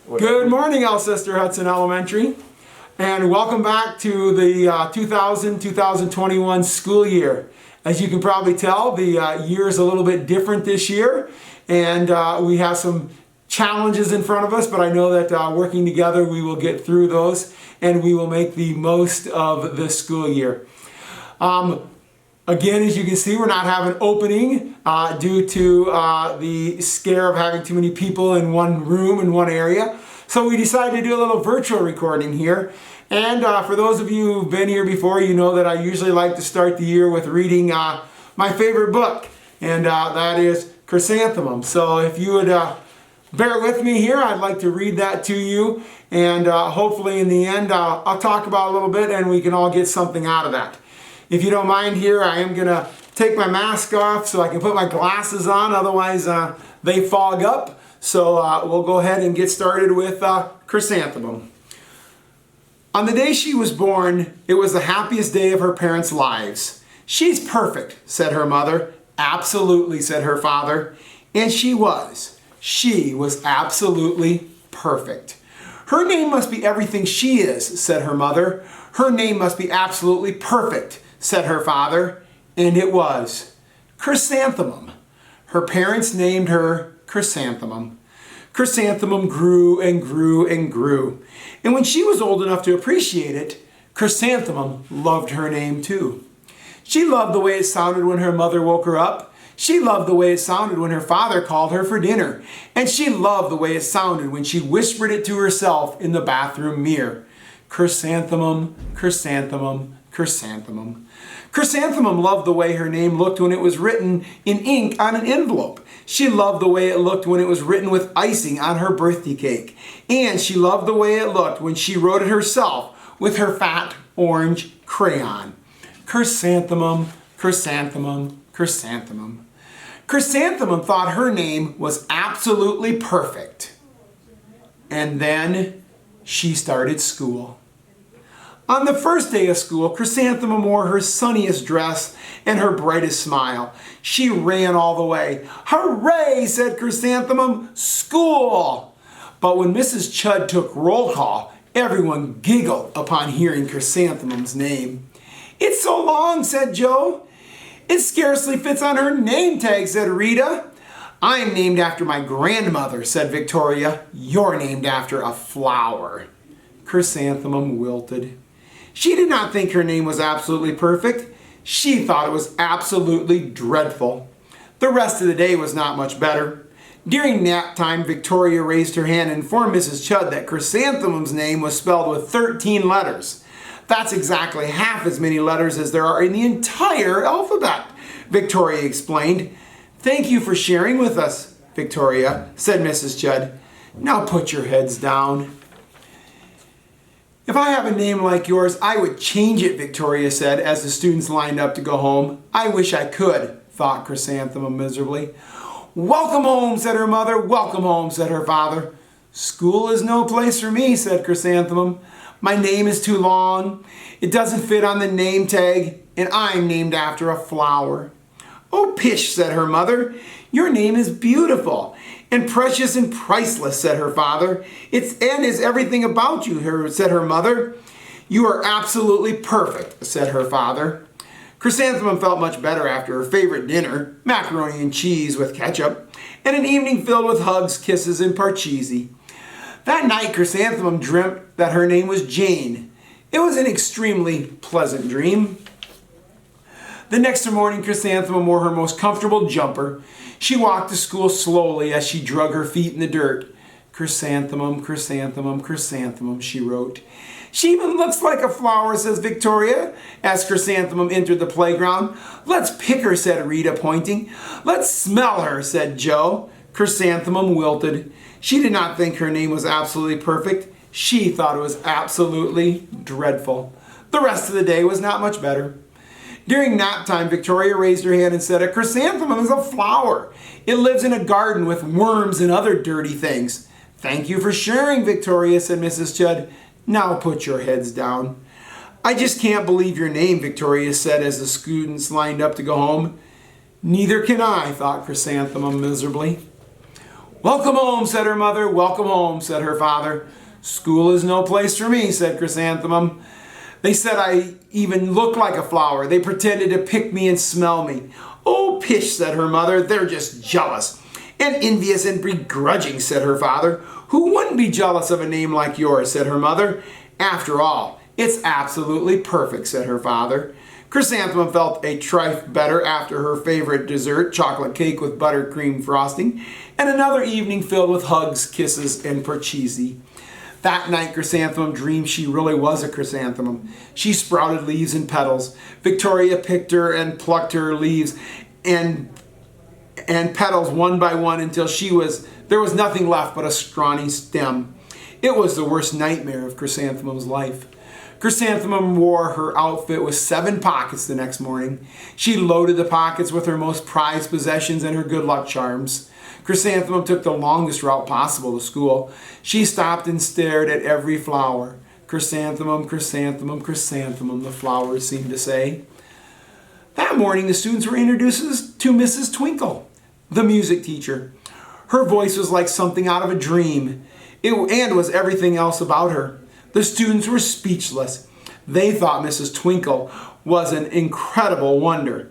Good morning, Alcester-Hudson Elementary, and welcome back to the 2020-2021 school year. As you can probably tell, the year is a little bit different this year, and we have some challenges in front of us, but I know that working together we will get through those and we will make the most of this school year. Again, as you can see, we're not having opening due to the scare of having too many people in one room, in one area. So we decided to do a little virtual recording here. And for those of you who've been here before, you know that I usually like to start the year with reading my favorite book, and that is Chrysanthemum. So if you would bear with me here, I'd like to read that to you, and hopefully in the end I'll talk about it a little bit and we can all get something out of that. If you don't mind here, I am going to take my mask off so I can put my glasses on, otherwise they fog up. So we'll go ahead and get started with Chrysanthemum. On the day she was born, it was the happiest day of her parents' lives. "She's perfect," said her mother. "Absolutely," said her father. And she was. She was absolutely perfect. "Her name must be everything she is," said her mother. "Her name must be absolutely perfect," said her father, and it was. Chrysanthemum. Her parents named her Chrysanthemum. Chrysanthemum grew and grew and grew. And when she was old enough to appreciate it, Chrysanthemum loved her name too. She loved the way it sounded when her mother woke her up. She loved the way it sounded when her father called her for dinner. And she loved the way it sounded when she whispered it to herself in the bathroom mirror. Chrysanthemum, chrysanthemum, chrysanthemum. Chrysanthemum loved the way her name looked when it was written in ink on an envelope. She loved the way it looked when it was written with icing on her birthday cake. And she loved the way it looked when she wrote it herself with her fat orange crayon. Chrysanthemum, chrysanthemum, chrysanthemum. Chrysanthemum thought her name was absolutely perfect. And then she started school. On the first day of school, Chrysanthemum wore her sunniest dress and her brightest smile. She ran all the way. "Hooray!" said Chrysanthemum. "School!" But when Mrs. Chudd took roll call, everyone giggled upon hearing Chrysanthemum's name. "It's so long," said Joe. "It scarcely fits on her name tag," said Rita. "I'm named after my grandmother," said Victoria. "You're named after a flower." Chrysanthemum wilted. She did not think her name was absolutely perfect. She thought it was absolutely dreadful. The rest of the day was not much better. During nap time, Victoria raised her hand and informed Mrs. Chudd that Chrysanthemum's name was spelled with 13 letters. "That's exactly half as many letters as there are in the entire alphabet," Victoria explained. "Thank you for sharing with us, Victoria," said Mrs. Chudd. "Now put your heads down." "If I have a name like yours, I would change it," Victoria said as the students lined up to go home. "I wish I could," thought Chrysanthemum miserably. "Welcome home," said her mother. "Welcome home," said her father. "School is no place for me," said Chrysanthemum. "My name is too long. It doesn't fit on the name tag, and I'm named after a flower." "Oh, pish," said her mother. "Your name is beautiful and precious and priceless," said her father. "It's everything about you," said her mother. "You are absolutely perfect," said her father. Chrysanthemum felt much better after her favorite dinner, macaroni and cheese with ketchup, and an evening filled with hugs, kisses, and parcheesi. That night, Chrysanthemum dreamt that her name was Jane. It was an extremely pleasant dream. The next morning, Chrysanthemum wore her most comfortable jumper. She walked to school slowly as she drug her feet in the dirt. "Chrysanthemum, chrysanthemum, chrysanthemum," she wrote. "She even looks like a flower," says Victoria, as Chrysanthemum entered the playground. "Let's pick her," said Rita, pointing. "Let's smell her," said Joe. Chrysanthemum wilted. She did not think her name was absolutely perfect. She thought it was absolutely dreadful. The rest of the day was not much better. During nap time, Victoria raised her hand and said, "A chrysanthemum is a flower. It lives in a garden with worms and other dirty things." "Thank you for sharing, Victoria," said Mrs. Chudd. "Now put your heads down." "I just can't believe your name," Victoria said as the students lined up to go home. "Neither can I," thought Chrysanthemum miserably. "Welcome home," said her mother. "Welcome home," said her father. "School is no place for me," said Chrysanthemum. "They said I even looked like a flower. They pretended to pick me and smell me." "Oh, pish," said her mother. "They're just jealous and envious and begrudging," said her father. "Who wouldn't be jealous of a name like yours?" said her mother. "After all, it's absolutely perfect," said her father. Chrysanthemum felt a trifle better after her favorite dessert, chocolate cake with buttercream frosting, and another evening filled with hugs, kisses, and parcheesi. That night, Chrysanthemum dreamed she really was a chrysanthemum. She sprouted leaves and petals. Victoria picked her and plucked her leaves and petals one by one until there was nothing left but a scrawny stem. It was the worst nightmare of Chrysanthemum's life. Chrysanthemum wore her outfit with 7 pockets the next morning. She loaded the pockets with her most prized possessions and her good luck charms. Chrysanthemum took the longest route possible to school. She stopped and stared at every flower. "Chrysanthemum, chrysanthemum, chrysanthemum," the flowers seemed to say. That morning, the students were introduced to Mrs. Twinkle, the music teacher. Her voice was like something out of a dream, and was everything else about her. The students were speechless. They thought Mrs. Twinkle was an incredible wonder.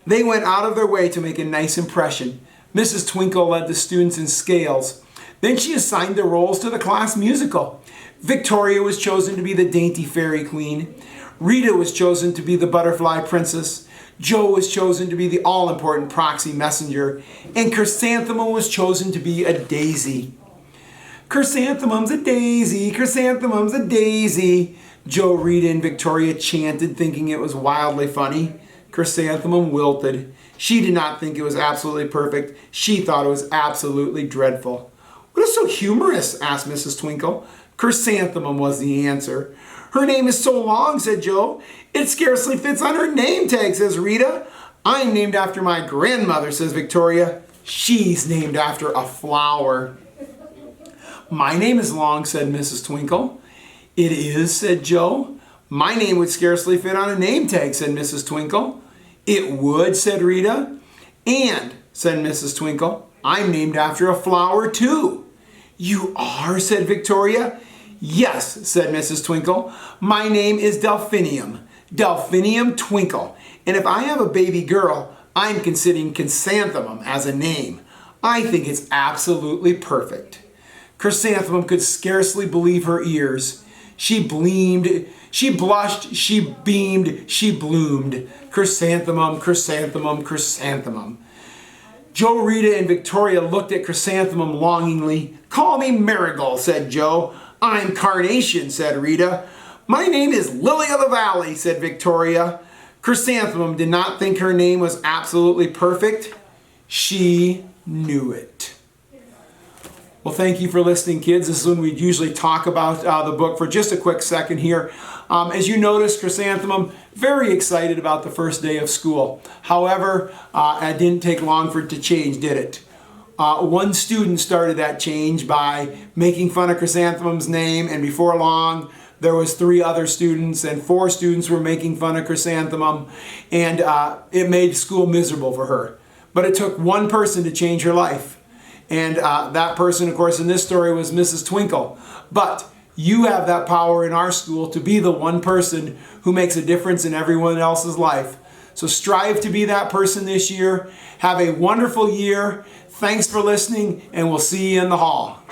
They went out of their way to make a nice impression. Mrs. Twinkle led the students in scales. Then she assigned the roles to the class musical. Victoria was chosen to be the dainty fairy queen. Rita was chosen to be the butterfly princess. Joe was chosen to be the all-important proxy messenger. And Chrysanthemum was chosen to be a daisy. "Chrysanthemum's a daisy, chrysanthemum's a daisy," Joe, Rita, and Victoria chanted, thinking it was wildly funny. Chrysanthemum wilted. She did not think it was absolutely perfect. She thought it was absolutely dreadful. "What is so humorous?" asked Mrs. Twinkle. "Chrysanthemum," was the answer. "Her name is so long," said Joe. "It scarcely fits on her name tag," says Rita. "I'm named after my grandmother," says Victoria. "She's named after a flower." "My name is long," said Mrs. Twinkle. "It is," said Joe. "My name would scarcely fit on a name tag," said Mrs. Twinkle. "It would," said Rita. "And," said Mrs. Twinkle, "I'm named after a flower too." "You are?" said Victoria. "Yes," said Mrs. Twinkle. "My name is Delphinium, Delphinium Twinkle. And if I have a baby girl, I'm considering Chrysanthemum as a name. I think it's absolutely perfect." Chrysanthemum could scarcely believe her ears. She gleamed, she blushed, she beamed, she bloomed. Chrysanthemum, chrysanthemum, chrysanthemum. Joe, Rita, and Victoria looked at Chrysanthemum longingly. "Call me Marigold," said Joe. "I'm Carnation," said Rita. "My name is Lily of the Valley," said Victoria. Chrysanthemum did not think her name was absolutely perfect. She knew it. Well, thank you for listening, kids. This is when we usually talk about the book for just a quick second here. As you noticed, Chrysanthemum, very excited about the first day of school. However, it didn't take long for it to change, did it? One student started that change by making fun of Chrysanthemum's name, and before long, there was 3 other students, and 4 students were making fun of Chrysanthemum, and it made school miserable for her. But it took one person to change her life. And that person, of course, in this story was Mrs. Twinkle. But you have that power in our school to be the one person who makes a difference in everyone else's life. So strive to be that person this year. Have a wonderful year. Thanks for listening, and we'll see you in the hall.